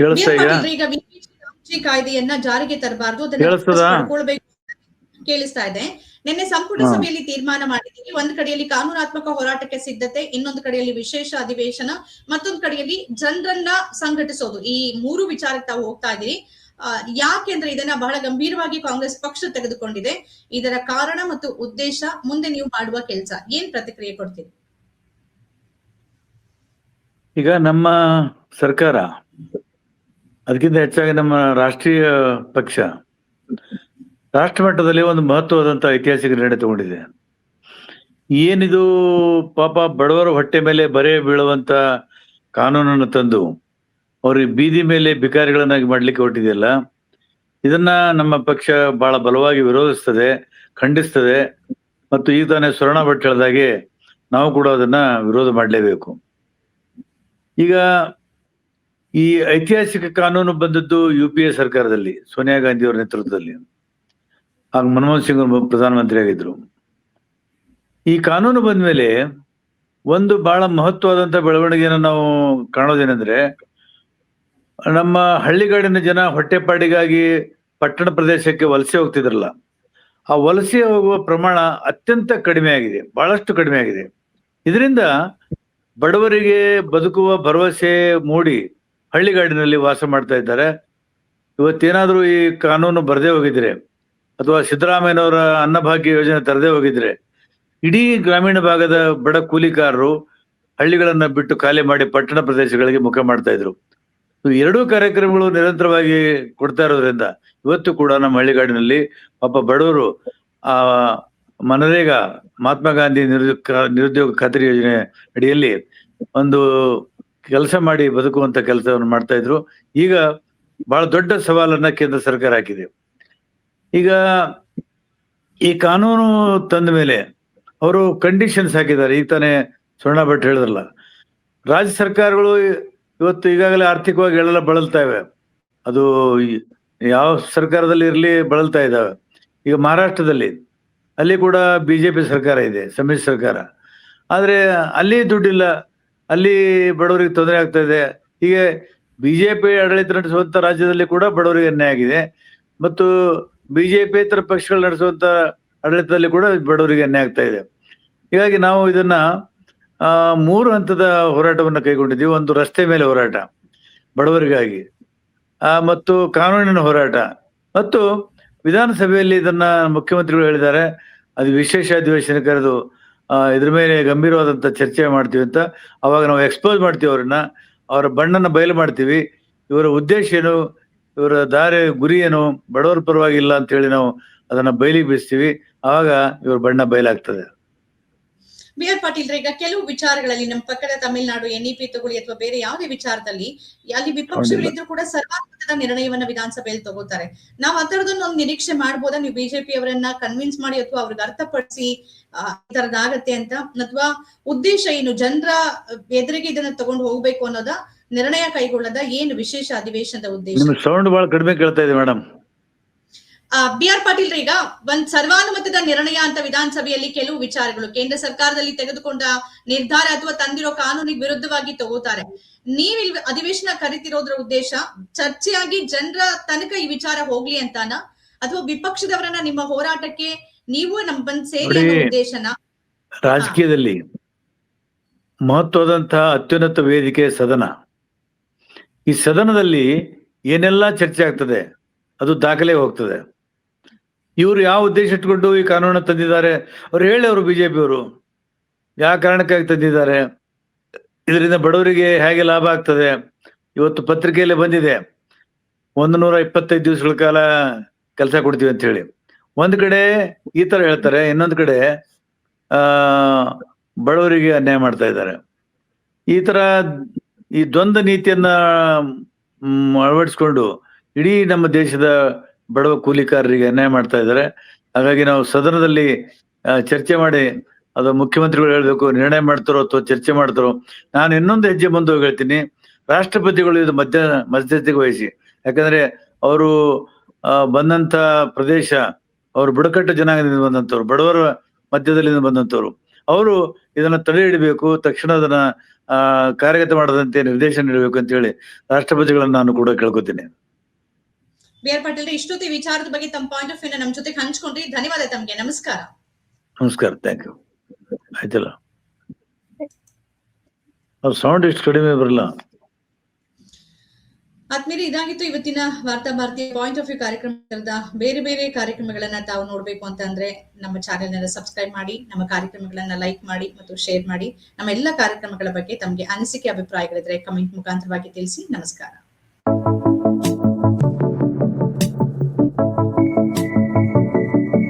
ಕೇಳಿಸ್ತಾ ಈಗ ಈಗ ವಿದೇಶಿ ಕಾಯ್ದೆಯನ್ನ ಜಾರಿಗೆ ತರಬಾರದು, ಅದನ್ನ ಕೇಳಿಸ್ತದ ಪಡ್ಕೊಳ್ಬೇಕು. ಕೇಳಿಸ್ತಾ ಇದೆ. ನಿನ್ನೆ ಸಂಪುಟ ಸಭೆಯಲ್ಲಿ ತೀರ್ಮಾನ ಮಾಡಿದ್ದೀವಿ. ಒಂದ್ ಕಡೆಯಲ್ಲಿ ಕಾನೂನಾತ್ಮಕ ಹೋರಾಟಕ್ಕೆ ಸಿದ್ಧತೆ, ಇನ್ನೊಂದು ಕಡೆಯಲ್ಲಿ ವಿಶೇಷ ಅಧಿವೇಶನ, ಮತ್ತೊಂದು ಕಡೆಯಲ್ಲಿ ಜನರನ್ನ ಸಂಘಟಿಸೋದು. ಈ ಮೂರು ವಿಚಾರಕ್ಕೆ ತಾವು ಹೋಗ್ತಾ ಇದ್ದೀರಿ. ಯಾಕೆಂದ್ರೆ ಇದನ್ನ ಬಹಳ ಗಂಭೀರವಾಗಿ ಕಾಂಗ್ರೆಸ್ ಪಕ್ಷ ತೆಗೆದುಕೊಂಡಿದೆ. ಇದರ ಕಾರಣ ಮತ್ತು ಉದ್ದೇಶ, ಮುಂದೆ ನೀವು ಮಾಡುವ ಕೆಲಸ ಏನ್ ಪ್ರತಿಕ್ರಿಯೆ ಕೊಡ್ತೀರಿ? ಈಗ ನಮ್ಮ ಸರ್ಕಾರ, ಅದಕ್ಕಿಂತ ಹೆಚ್ಚಾಗಿ ನಮ್ಮ ರಾಷ್ಟ್ರೀಯ ಪಕ್ಷ ರಾಷ್ಟ್ರ ಮಟ್ಟದಲ್ಲಿ ಒಂದು ಮಹತ್ವವಾದಂತ ಐತಿಹಾಸಿಕ ನಿರ್ಣಯ ತಗೊಂಡಿದೆ. ಏನಿದು ಪಾಪ ಬಡವರ ಹೊಟ್ಟೆ ಮೇಲೆ ಬರೆ ಬೀಳುವಂತ ಕಾನೂನನ್ನು ತಂದು ಅವ್ರಿಗೆ ಬೀದಿ ಮೇಲೆ ಭಿಕಾರಿಗಳನ್ನಾಗಿ ಮಾಡ್ಲಿಕ್ಕೆ ಹೊರಟಿದೆಯಲ್ಲ, ಇದನ್ನ ನಮ್ಮ ಪಕ್ಷ ಬಹಳ ಬಲವಾಗಿ ವಿರೋಧಿಸ್ತದೆ, ಖಂಡಿಸ್ತದೆ. ಮತ್ತು ಈಗ ತಾನೇ ಸ್ವರ್ಣ ಭಟ್ ಹೇಳಿದಾಗೆ ನಾವು ಕೂಡ ಅದನ್ನ ವಿರೋಧ ಮಾಡಲೇಬೇಕು. ಈಗ ಈ ಐತಿಹಾಸಿಕ ಕಾನೂನು ಬಂದದ್ದು UPA ಸರ್ಕಾರದಲ್ಲಿ, ಸೋನಿಯಾ ಗಾಂಧಿ ಅವರ ನೇತೃತ್ವದಲ್ಲಿ. ಆಗ ಮನಮೋಹನ್ ಸಿಂಗ್ ಅವರು ಪ್ರಧಾನಮಂತ್ರಿ ಆಗಿದ್ರು. ಈ ಕಾನೂನು ಬಂದ ಮೇಲೆ ಒಂದು ಬಹಳ ಮಹತ್ವವಾದಂತ ಬೆಳವಣಿಗೆಯನ್ನು ನಾವು ಕಾಣೋದೇನೆಂದ್ರೆ, ನಮ್ಮ ಹಳ್ಳಿಗಾಡಿನ ಜನ ಹೊಟ್ಟೆಪಾಡಿಗಾಗಿ ಪಟ್ಟಣ ಪ್ರದೇಶಕ್ಕೆ ವಲಸೆ ಹೋಗ್ತಿದ್ರಲ್ಲ, ಆ ವಲಸೆ ಹೋಗುವ ಪ್ರಮಾಣ ಅತ್ಯಂತ ಕಡಿಮೆ ಆಗಿದೆ, ಬಹಳಷ್ಟು ಕಡಿಮೆ ಆಗಿದೆ. ಇದರಿಂದ ಬಡವರಿಗೆ ಬದುಕುವ ಭರವಸೆ ಮೂಡಿ ಹಳ್ಳಿಗಾಡಿನಲ್ಲಿ ವಾಸ ಮಾಡ್ತಾ ಇದ್ದಾರೆ. ಇವತ್ತೇನಾದ್ರೂ ಈ ಕಾನೂನು ಬರದೇ ಹೋಗಿದ್ರೆ, ಅಥವಾ ಸಿದ್ದರಾಮಯ್ಯನವರ ಅನ್ನಭಾಗ್ಯ ಯೋಜನೆ ತರದೇ ಹೋಗಿದ್ರೆ, ಇಡೀ ಗ್ರಾಮೀಣ ಭಾಗದ ಬಡ ಕೂಲಿಕಾರರು ಹಳ್ಳಿಗಳನ್ನ ಬಿಟ್ಟು ಖಾಲಿ ಮಾಡಿ ಪಟ್ಟಣ ಪ್ರದೇಶಗಳಿಗೆ ಮುಖ ಮಾಡ್ತಾ ಇದ್ರು. ಎರಡೂ ಕಾರ್ಯಕ್ರಮಗಳು ನಿರಂತರವಾಗಿ ಕೊಡ್ತಾ ಇರೋದ್ರಿಂದ ಇವತ್ತು ಕೂಡ ನಮ್ಮ ಹಳ್ಳಿಗಾಡಿನಲ್ಲಿ ಪಾಪ ಬಡವರು ಆ ಮನರೇಗಾ, ಮಹಾತ್ಮ ಗಾಂಧಿ ನಿರುದ್ಯೋಗ ಖಾತ್ರಿ ಯೋಜನೆ ಅಡಿಯಲ್ಲಿ ಒಂದು ಕೆಲಸ ಮಾಡಿ ಬದುಕುವಂತ ಕೆಲಸವನ್ನು ಮಾಡ್ತಾ ಇದ್ರು. ಈಗ ಬಹಳ ದೊಡ್ಡ ಸವಾಲನ್ನ ಕೇಂದ್ರ ಸರ್ಕಾರ ಹಾಕಿದೆ. ಈಗ ಈ ಕಾನೂನು ತಂದ ಮೇಲೆ ಅವರು ಕಂಡೀಷನ್ಸ್ ಹಾಕಿದ್ದಾರೆ. ಈಗ ತಾನೇ ಸ್ವರ್ಣ ಭಟ್ ಹೇಳಿದ್ರಲ್ಲ, ರಾಜ್ಯ ಸರ್ಕಾರಗಳು ಇವತ್ತು ಈಗಾಗಲೇ ಆರ್ಥಿಕವಾಗಿ ಎಳೆಲ್ಲ ಬಳಲ್ತಾ ಇವೆ. ಅದು ಯಾವ ಸರ್ಕಾರದಲ್ಲಿ ಇರಲಿ ಬಳಲ್ತಾ ಇದ್ದಾವೆ. ಈಗ ಮಹಾರಾಷ್ಟ್ರದಲ್ಲಿ, ಅಲ್ಲಿ ಕೂಡ BJP ಸರ್ಕಾರ ಇದೆ, ಸಮ್ಮಿಶ್ರ ಸರ್ಕಾರ. ಆದ್ರೆ ಅಲ್ಲಿ ದುಡ್ಡಿಲ್ಲ, ಅಲ್ಲಿ ಬಡವರಿಗೆ ತೊಂದರೆ ಆಗ್ತಾ ಇದೆ. ಹೀಗೆ BJP ಆಡಳಿತ ನಡೆಸುವಂತ ರಾಜ್ಯದಲ್ಲಿ ಕೂಡ ಬಡವರಿಗೆ ಅನ್ಯಾಯ ಆಗಿದೆ, ಮತ್ತು BJPೇತರ ಪಕ್ಷಗಳು ನಡೆಸುವಂತ ಆಡಳಿತದಲ್ಲಿ ಕೂಡ ಬಡವರಿಗೆ ಅನ್ಯಾಯ ಆಗ್ತಾ ಇದೆ. ಹೀಗಾಗಿ ನಾವು ಇದನ್ನ 3 ಹಂತದ ಹೋರಾಟವನ್ನು ಕೈಗೊಂಡಿದ್ದೀವಿ. ಒಂದು ರಸ್ತೆ ಮೇಲೆ ಹೋರಾಟ ಬಡವರಿಗಾಗಿ, ಮತ್ತು ಕಾನೂನಿನ ಹೋರಾಟ, ಮತ್ತು ವಿಧಾನಸಭೆಯಲ್ಲಿ ಇದನ್ನ ಮುಖ್ಯಮಂತ್ರಿಗಳು ಹೇಳಿದ್ದಾರೆ, ಅದು ವಿಶೇಷ ಅಧಿವೇಶನ ಕರೆದು ಇದ್ರ ಮೇಲೆ ಗಂಭೀರವಾದಂತ ಚರ್ಚೆ ಮಾಡ್ತೀವಿ ಅಂತ. ಅವಾಗ ನಾವು ಎಕ್ಸ್ಪೋಸ್ ಮಾಡ್ತೀವಿ ಅವ್ರನ್ನ, ಅವರ ಬಣ್ಣನ ಬಯಲು ಮಾಡ್ತೀವಿ. ಇವರ ಉದ್ದೇಶ ಏನು, ಇವರ ದಾರಿ ಗುರಿ ಏನು, ಬಡವರ ಪರವಾಗಿ ಇಲ್ಲ ಅಂತ ಹೇಳಿ ನಾವು ಅದನ್ನ ಬಯಲಿಗೆ ಬೀಸ್ತೀವಿ. ಆವಾಗ ಇವ್ರ ಬಣ್ಣ ಬಯಲಾಗ್ತದೆ. BR ಪಾಟೀಲ್, ಈಗ ಕೆಲವು ವಿಚಾರಗಳಲ್ಲಿ ನಮ್ಮ ಪಕ್ಕದ ತಮಿಳುನಾಡು NEP ತಗೊಳ್ಳಿ ಅಥವಾ ಬೇರೆ ಯಾವುದೇ ವಿಚಾರದಲ್ಲಿ ಅಲ್ಲಿ ವಿಪಕ್ಷಗಳಿದ್ರು ಕೂಡ ಸರ್ವಾನುಮತದ ನಿರ್ಣಯವನ್ನ ವಿಧಾನಸಭೆಯಲ್ಲಿ ತಗೋತಾರೆ. ನಾವು ಆ ತರದನ್ನ ಒಂದು ನಿರೀಕ್ಷೆ ಮಾಡ್ಬೋದಾ? ನೀವು BJP ಅವರನ್ನ ಕನ್ವಿನ್ಸ್ ಮಾಡಿ ಅಥವಾ ಅವ್ರಿಗೆ ಅರ್ಥಪಡಿಸಿ ಈ ತರದಾಗತ್ತೆ ಅಂತ, ಅಥವಾ ಉದ್ದೇಶ ಏನು, ಜನರ ಎದುರಿಗೆ ಇದನ್ನ ತಗೊಂಡು ಹೋಗ್ಬೇಕು ಅನ್ನೋದ, ನಿರ್ಣಯ ಕೈಗೊಳ್ಳದ, ಏನು ವಿಶೇಷ ಅಧಿವೇಶನದ ಉದ್ದೇಶ? ಸೌಂಡ್ ಬಹಳ ಕಡಿಮೆ ಕೇಳ್ತಾ ಇದೆ ಮೇಡಮ್. BR ಪಾಟೀಲ್, ಈಗ ಒಂದ್ ಸರ್ವಾನುಮತದ ನಿರ್ಣಯ ಅಂತ ವಿಧಾನಸಭೆಯಲ್ಲಿ ಕೆಲವು ವಿಚಾರಗಳು ಕೇಂದ್ರ ಸರ್ಕಾರದಲ್ಲಿ ತೆಗೆದುಕೊಂಡ ನಿರ್ಧಾರ ಅಥವಾ ತಂದಿರೋ ಕಾನೂನಿಗೆ ವಿರುದ್ಧವಾಗಿ ತಗೋತಾರೆ. ನೀವ್ ಅಧಿವೇಶನ ಕರಿತಿರೋದ್ರ ಉದ್ದೇಶ ಚರ್ಚೆಯಾಗಿ ಜನರ ತನಕ ಈ ವಿಚಾರ ಹೋಗ್ಲಿ ಅಂತಾನ, ಅಥವಾ ವಿಪಕ್ಷದವರನ್ನ ನಿಮ್ಮ ಹೋರಾಟಕ್ಕೆ ನೀವು ನಮ್ ಬಂದ್ ಸೇರಿ ಅನ್ನೋ ಉದ್ದೇಶನ? ರಾಜಕೀಯದಲ್ಲಿ ಮಹತ್ವದಂತಹ ಅತ್ಯುನ್ನತ ವೇದಿಕೆ ಸದನ. ಈ ಸದನದಲ್ಲಿ ಏನೆಲ್ಲಾ ಚರ್ಚೆ ಆಗ್ತದೆ ಅದು ದಾಖಲೆ ಹೋಗ್ತದೆ. ಇವರು ಯಾವ ಉದ್ದೇಶ ಇಟ್ಕೊಂಡು ಈ ಕಾನೂನು ತಂದಿದ್ದಾರೆ ಅವ್ರು ಹೇಳಿ, ಅವರು BJP ಅವರು ಯಾವ ಕಾರಣಕ್ಕಾಗಿ ತಂದಿದ್ದಾರೆ, ಇದರಿಂದ ಬಡವರಿಗೆ ಹೇಗೆ ಲಾಭ ಆಗ್ತದೆ. ಇವತ್ತು ಪತ್ರಿಕೆಯಲ್ಲಿ ಬಂದಿದೆ 125 ದಿವಸಗಳ ಕಾಲ ಕೆಲಸ ಕೊಡ್ತೀವಿ ಅಂತ ಹೇಳಿ. ಒಂದ್ ಕಡೆ ಈ ತರ ಹೇಳ್ತಾರೆ, ಇನ್ನೊಂದ್ ಕಡೆ ಬಡವರಿಗೆ ಅನ್ಯಾಯ ಮಾಡ್ತಾ ಇದ್ದಾರೆ. ಈ ತರ ಈ ದ್ವಂದ್ವ ನೀತಿಯನ್ನ ಅಳವಡಿಸ್ಕೊಂಡು ಇಡೀ ನಮ್ಮ ದೇಶದ ಬಡವ ಕೂಲಿಕಾರರಿಗೆ ಅನ್ಯಾಯ ಮಾಡ್ತಾ ಇದ್ದಾರೆ. ಹಾಗಾಗಿ ನಾವು ಸದನದಲ್ಲಿ ಚರ್ಚೆ ಮಾಡಿ, ಅದು ಮುಖ್ಯಮಂತ್ರಿಗಳು ಹೇಳ್ಬೇಕು, ನಿರ್ಣಯ ಮಾಡ್ತಾರೋ ಅಥವಾ ಚರ್ಚೆ ಮಾಡ್ತಾರೋ. ನಾನು ಇನ್ನೊಂದು ಹೆಜ್ಜೆ ಮುಂದೆ ಹೇಳ್ತೀನಿ, ರಾಷ್ಟ್ರಪತಿಗಳು ಇದು ಮಧ್ಯಸ್ಥಿಕೆ ವಹಿಸಿ. ಯಾಕಂದ್ರೆ ಅವರು ಬಂದಂತ ಪ್ರದೇಶ, ಅವರು ಬುಡಕಟ್ಟು ಜನಾಂಗದಿಂದ ಬಂದಂತವ್ರು, ಬಡವರ ಮಧ್ಯದಲ್ಲಿ ಬಂದಂತವ್ರು. ಅವರು ಇದನ್ನ ತಡೆ ಹಿಡಬೇಕು, ತಕ್ಷಣ ಅದನ್ನ ಕಾರ್ಯಗತ ಮಾಡದಂತೆ ನಿರ್ದೇಶನ ನೀಡಬೇಕು ಅಂತ ಹೇಳಿ ರಾಷ್ಟ್ರಪತಿಗಳನ್ನ ನಾನು ಕೂಡ ಕೇಳ್ಕೊತೀನಿ. ಬಿ ಆರ್ ಪಾಟೀಲ್ ಇಷ್ಟೊತ್ತಿ ವಿಚಾರದ ಬಗ್ಗೆ ತಮ್ಮ ಪಾಯಿಂಟ್ ಆಫ್ ವ್ಯೂ ನಮ್ ಜೊತೆ ಹಂಚ್ಕೊಂಡ್ರಿ. ಧನ್ಯವಾದ ತಮ್ಗೆ. ನಮಸ್ಕಾರ. ನಮಸ್ಕಾರ. Thank you. ಆಯ್ತಲ್ಲ, ಸೌಂಡ್ ಇಷ್ಟು ಕಡಿಮೆ ಬರಲ್ಲ. ಆದ್ಮೇಲೆ ಇದಾಗಿತ್ತು ಇವತ್ತಿನ ವಾರ್ತಾ ಭಾರತೀಯ ಪಾಯಿಂಟ್ ಆಫ್ ವ್ಯೂ ಕಾರ್ಯಕ್ರಮದ. ಬೇರೆ ಬೇರೆ ಕಾರ್ಯಕ್ರಮಗಳನ್ನ ತಾವು ನೋಡ್ಬೇಕು ಅಂತ ಅಂದ್ರೆ ನಮ್ಮ ಚಾನೆಲ್ ನ ಸಬ್ಸ್ಕ್ರೈಬ್ ಮಾಡಿ, ನಮ್ಮ ಕಾರ್ಯಕ್ರಮಗಳನ್ನ ಲೈಕ್ ಮಾಡಿ ಮತ್ತು ಶೇರ್ ಮಾಡಿ. ನಮ್ಮ ಎಲ್ಲ ಕಾರ್ಯಕ್ರಮಗಳ ಬಗ್ಗೆ ತಮಗೆ ಅನಿಸಿಕೆ ಅಭಿಪ್ರಾಯಗಳಿದ್ರೆ ಕಮೆಂಟ್ ಮುಖಾಂತರವಾಗಿ ತಿಳಿಸಿ. ನಮಸ್ಕಾರ.